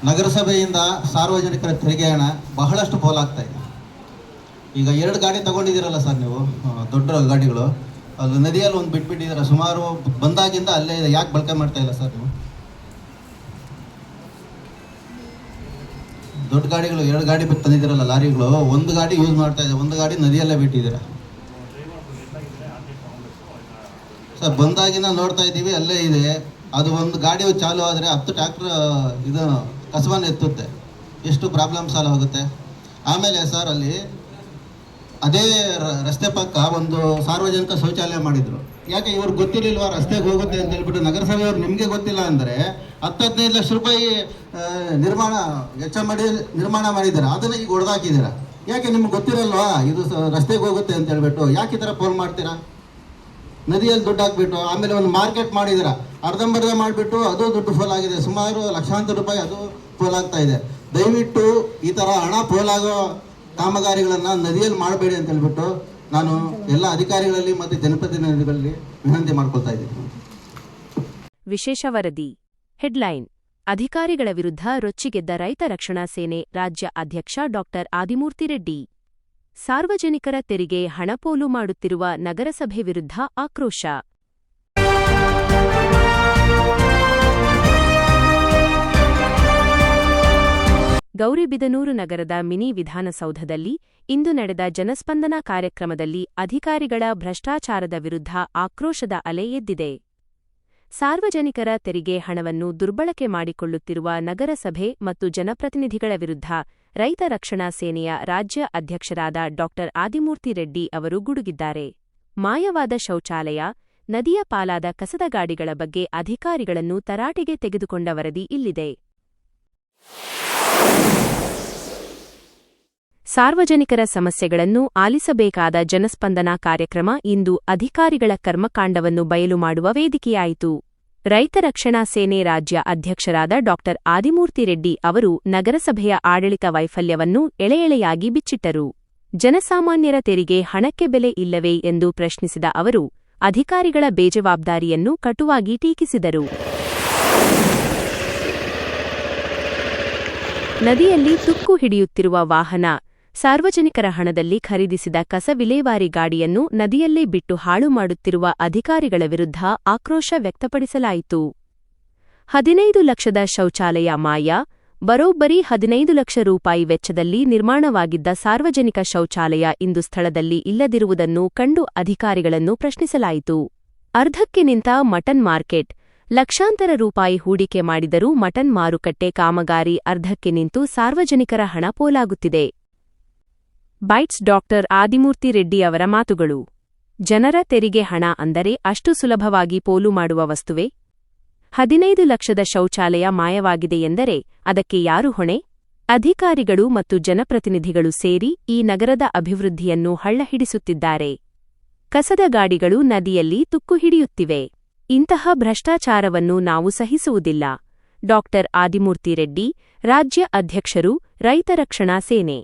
ನಗರಸಭೆಯಿಂದ ಸಾರ್ವಜನಿಕರ ತೆರಿಗೆ ಹಣ ಬಹಳಷ್ಟು ಪೋಲಾಗ್ತಾ ಇದೆ. ಈಗ 2 ಗಾಡಿ ತಗೊಂಡಿದ್ದೀರಲ್ಲ ಸರ್ ನೀವು, ದೊಡ್ಡ ಗಾಡಿಗಳು, ಅದು ನದಿಯಲ್ಲಿ ಒಂದು ಬಿಟ್ಬಿಟ್ಟಿದ್ದೀರ. ಸುಮಾರು ಬಂದಾಗಿಂದ ಅಲ್ಲೇ ಇದೆ. ಯಾಕೆ ಬಳಕೆ ಮಾಡ್ತಾ ಇಲ್ಲ ಸರ್ ನೀವು? ದೊಡ್ಡ ಗಾಡಿಗಳು 2 ಗಾಡಿ ಬಿಟ್ಟು ತಂದಿದ್ದೀರಲ್ಲ, ಲಾರಿಗಳು, 1 ಗಾಡಿ ಯೂಸ್ ಮಾಡ್ತಾ ಇದೆ, 1 ಗಾಡಿ ನದಿಯಲ್ಲೇ ಬಿಟ್ಟಿದ್ದೀರ ಸರ್. ಬಂದಾಗಿಂದ ನೋಡ್ತಾ ಇದ್ದೀವಿ, ಅಲ್ಲೇ ಇದೆ. ಅದು ಒಂದು ಗಾಡಿ ಚಾಲು ಆದರೆ 10 ಟ್ರ್ಯಾಕ್ಟರ್ ಇದು ಕಸವನ್ನು ಎತ್ತುತ್ತೆ. ಎಷ್ಟು ಪ್ರಾಬ್ಲಮ್ ಸಾಲ್ವ್ ಆಗುತ್ತೆ. ಆಮೇಲೆ ಸರ್ ಅಲ್ಲಿ ಅದೇ ರಸ್ತೆ ಪಕ್ಕ ಒಂದು ಸಾರ್ವಜನಿಕ ಶೌಚಾಲಯ ಮಾಡಿದರು. ಯಾಕೆ ಇವ್ರಿಗೆ ಗೊತ್ತಿರಲಿಲ್ವಾ ರಸ್ತೆಗೆ ಹೋಗುತ್ತೆ ಅಂತ ಹೇಳ್ಬಿಟ್ಟು? ನಗರಸಭೆಯವರು ನಿಮಗೆ ಗೊತ್ತಿಲ್ಲ ಅಂದರೆ 10-15 ಲಕ್ಷ ರೂಪಾಯಿ ವೆಚ್ಚ ಮಾಡಿ ನಿರ್ಮಾಣ ಮಾಡಿದ್ದೀರ, ಅದನ್ನು ಈಗ ಹೊಡೆದಾಕಿದ್ದೀರ. ಯಾಕೆ ನಿಮ್ಗೆ ಗೊತ್ತಿರಲ್ವಾ ಇದು ರಸ್ತೆಗೆ ಹೋಗುತ್ತೆ ಅಂತ ಹೇಳ್ಬಿಟ್ಟು? ಯಾಕೆ ಈ ಥರ ಫೋನ್ ಮಾಡ್ತೀರಾ? ನದಿಯಲ್ಲಿ ದುಡ್ಡು ಹಾಕ್ಬಿಟ್ಟು ಆಮೇಲೆ ಒಂದು ಮಾರ್ಕೆಟ್ ಮಾಡಿದ್ದೀರ, ಅರ್ಧಂಬರ್ಧ ಮಾಡಿಬಿಟ್ಟು ಅದು ದುಡ್ಡು ಫೋಲ್ ಆಗಿದೆ. ಸುಮಾರು ಲಕ್ಷಾಂತರ ರೂಪಾಯಿ ಅದು ಫೋಲ್ ಆಗ್ತಾ ಇದೆ. ದಯವಿಟ್ಟು ಈ ಥರ ಹಣ ಪೋಲಾಗೋ ಕಾಮಗಾರಿಗಳನ್ನು ನದಿಯಲ್ಲಿ ಮಾಡಬೇಡಿ ಅಂತ ಹೇಳ್ಬಿಟ್ಟು ನಾನು ಎಲ್ಲ ಅಧಿಕಾರಿಗಳಲ್ಲಿ ಮತ್ತು ಜನಪ್ರತಿನಿಧಿಗಳಲ್ಲಿ ವಿನಂತಿ ಮಾಡ್ಕೊಳ್ತಾ ಇದ್ದೀನಿ. ವಿಶೇಷ ವರದಿ ಹೆಡ್ಲೈನ್: ಅಧಿಕಾರಿಗಳ ವಿರುದ್ಧ ರೊಚ್ಚಿಗೆದ್ದ ರೈತ ರಕ್ಷಣಾ ಸೇನೆ ರಾಜ್ಯ ಅಧ್ಯಕ್ಷ ಡಾ. ಆದಿಮೂರ್ತಿ ರೆಡ್ಡಿ. ಸಾರ್ವಜನಿಕರ ತೆರಿಗೆ ಹಣಪೋಲು ಮಾಡುತ್ತಿರುವ ನಗರಸಭೆ ವಿರುದ್ಧ ಆಕ್ರೋಶ. ಗೌರಿಬಿದನೂರು ನಗರದ ಮಿನಿ ವಿಧಾನಸೌಧದಲ್ಲಿ ಇಂದು ನಡೆದ ಜನಸ್ಪಂದನ ಕಾರ್ಯಕ್ರಮದಲ್ಲಿ ಅಧಿಕಾರಿಗಳ ಭ್ರಷ್ಟಾಚಾರದ ವಿರುದ್ಧ ಆಕ್ರೋಶದ ಅಲೆ ಎದ್ದಿದೆ. ಸಾರ್ವಜನಿಕರ ತೆರಿಗೆ ಹಣವನ್ನು ದುರ್ಬಳಕೆ ಮಾಡಿಕೊಳ್ಳುತ್ತಿರುವ ನಗರಸಭೆ ಮತ್ತು ಜನಪ್ರತಿನಿಧಿಗಳ ವಿರುದ್ಧ ರೈತ ರಕ್ಷಣಾ ಸೇನೆಯ ರಾಜ್ಯ ಅಧ್ಯಕ್ಷರಾದ ಡಾ. ಆದಿಮೂರ್ತಿ ರೆಡ್ಡಿ ಅವರು ಗುಡುಗಿದ್ದಾರೆ. ಮಾಯವಾದ ಶೌಚಾಲಯ, ನದಿಯ ಪಾಲಾದ ಕಸದ ಗಾಡಿಗಳ ಬಗ್ಗೆ ಅಧಿಕಾರಿಗಳನ್ನು ತರಾಟೆಗೆ ತೆಗೆದುಕೊಂಡ ವರದಿ ಇಲ್ಲಿದೆ. ಸಾರ್ವಜನಿಕರ ಸಮಸ್ಯೆಗಳನ್ನು ಆಲಿಸಬೇಕಾದ ಜನಸ್ಪಂದನ ಕಾರ್ಯಕ್ರಮ ಇಂದು ಅಧಿಕಾರಿಗಳ ಕರ್ಮಕಾಂಡವನ್ನು ಬಯಲು ಮಾಡುವ ವೇದಿಕೆಯಾಯಿತು. ರೈತ ರಕ್ಷಣಾ ಸೇನೆ ರಾಜ್ಯ ಅಧ್ಯಕ್ಷರಾದ ಡಾ. ಆದಿಮೂರ್ತಿ ರೆಡ್ಡಿ ಅವರು ನಗರಸಭೆಯ ಆಡಳಿತ ವೈಫಲ್ಯವನ್ನು ಎಳೆಎಳೆಯಾಗಿ ಬಿಚ್ಚಿಟ್ಟರು. ಜನಸಾಮಾನ್ಯರ ತೆರಿಗೆ ಹಣಕ್ಕೆ ಬೆಲೆ ಇಲ್ಲವೇ ಎಂದು ಪ್ರಶ್ನಿಸಿದ ಅವರು ಅಧಿಕಾರಿಗಳ ಬೇಜವಾಬ್ದಾರಿಯನ್ನು ಕಟುವಾಗಿ ಟೀಕಿಸಿದರು. ನದಿಯಲ್ಲಿ ತುಕ್ಕು ಹಿಡಿಯುತ್ತಿರುವ ವಾಹನ, ಸಾರ್ವಜನಿಕರ ಹಣದಲ್ಲಿ ಖರೀದಿಸಿದ ಕಸ ವಿಲೇವಾರಿ ಗಾಡಿಯನ್ನು ನದಿಯಲ್ಲೇ ಬಿಟ್ಟು ಹಾಳು ಮಾಡುತ್ತಿರುವ ಅಧಿಕಾರಿಗಳ ವಿರುದ್ಧ ಆಕ್ರೋಶ ವ್ಯಕ್ತಪಡಿಸಲಾಯಿತು. 15 ಲಕ್ಷದ ಶೌಚಾಲಯ ಮಾಯ. ಬರೋಬ್ಬರಿ 15 ಲಕ್ಷ ರೂಪಾಯಿ ವೆಚ್ಚದಲ್ಲಿ ನಿರ್ಮಾಣವಾಗಿದ್ದ ಸಾರ್ವಜನಿಕ ಶೌಚಾಲಯ ಇಂದು ಸ್ಥಳದಲ್ಲಿ ಇಲ್ಲದಿರುವುದನ್ನು ಕಂಡು ಅಧಿಕಾರಿಗಳನ್ನು ಪ್ರಶ್ನಿಸಲಾಯಿತು. ಅರ್ಧಕ್ಕೆ ನಿಂತ ಮಟನ್ ಮಾರ್ಕೆಟ್. ಲಕ್ಷಾಂತರ ರೂಪಾಯಿ ಹೂಡಿಕೆ ಮಾಡಿದರೂ ಮಟನ್ ಮಾರುಕಟ್ಟೆ ಕಾಮಗಾರಿ ಅರ್ಧಕ್ಕೆ ನಿಂತು ಸಾರ್ವಜನಿಕರ ಹಣ ಪೋಲಾಗುತ್ತಿದೆ. ಬೈಟ್ಸ್ ಡಾ. ಆದಿಮೂರ್ತಿ ರೆಡ್ಡಿ ಅವರ ಮಾತುಗಳು. ಜನರ ತೆರಿಗೆ ಹಣ ಅಂದರೆ ಅಷ್ಟು ಸುಲಭವಾಗಿ ಪೋಲು ಮಾಡುವ ವಸ್ತುವೇ? 15 ಲಕ್ಷದ ಶೌಚಾಲಯ ಮಾಯವಾಗಿದೆ ಎಂದರೆ ಅದಕ್ಕೆ ಯಾರು ಹೊಣೆ? ಅಧಿಕಾರಿಗಳು ಮತ್ತು ಜನಪ್ರತಿನಿಧಿಗಳು ಸೇರಿ ಈ ನಗರದ ಅಭಿವೃದ್ಧಿಯನ್ನು ಹಳ್ಳಹಿಡಿಸುತ್ತಿದ್ದಾರೆ. ಕಸದ ಗಾಡಿಗಳು ನದಿಯಲ್ಲಿ ತುಕ್ಕು ಹಿಡಿಯುತ್ತಿವೆ. ಇಂತಹ ಭ್ರಷ್ಟಾಚಾರವನ್ನು ನಾವು ಸಹಿಸುವುದಿಲ್ಲ. ಡಾ. ಆದಿಮೂರ್ತಿ ರೆಡ್ಡಿ, ರಾಜ್ಯ ಅಧ್ಯಕ್ಷರು, ರೈತ ರಕ್ಷಣಾ ಸೇನೆ.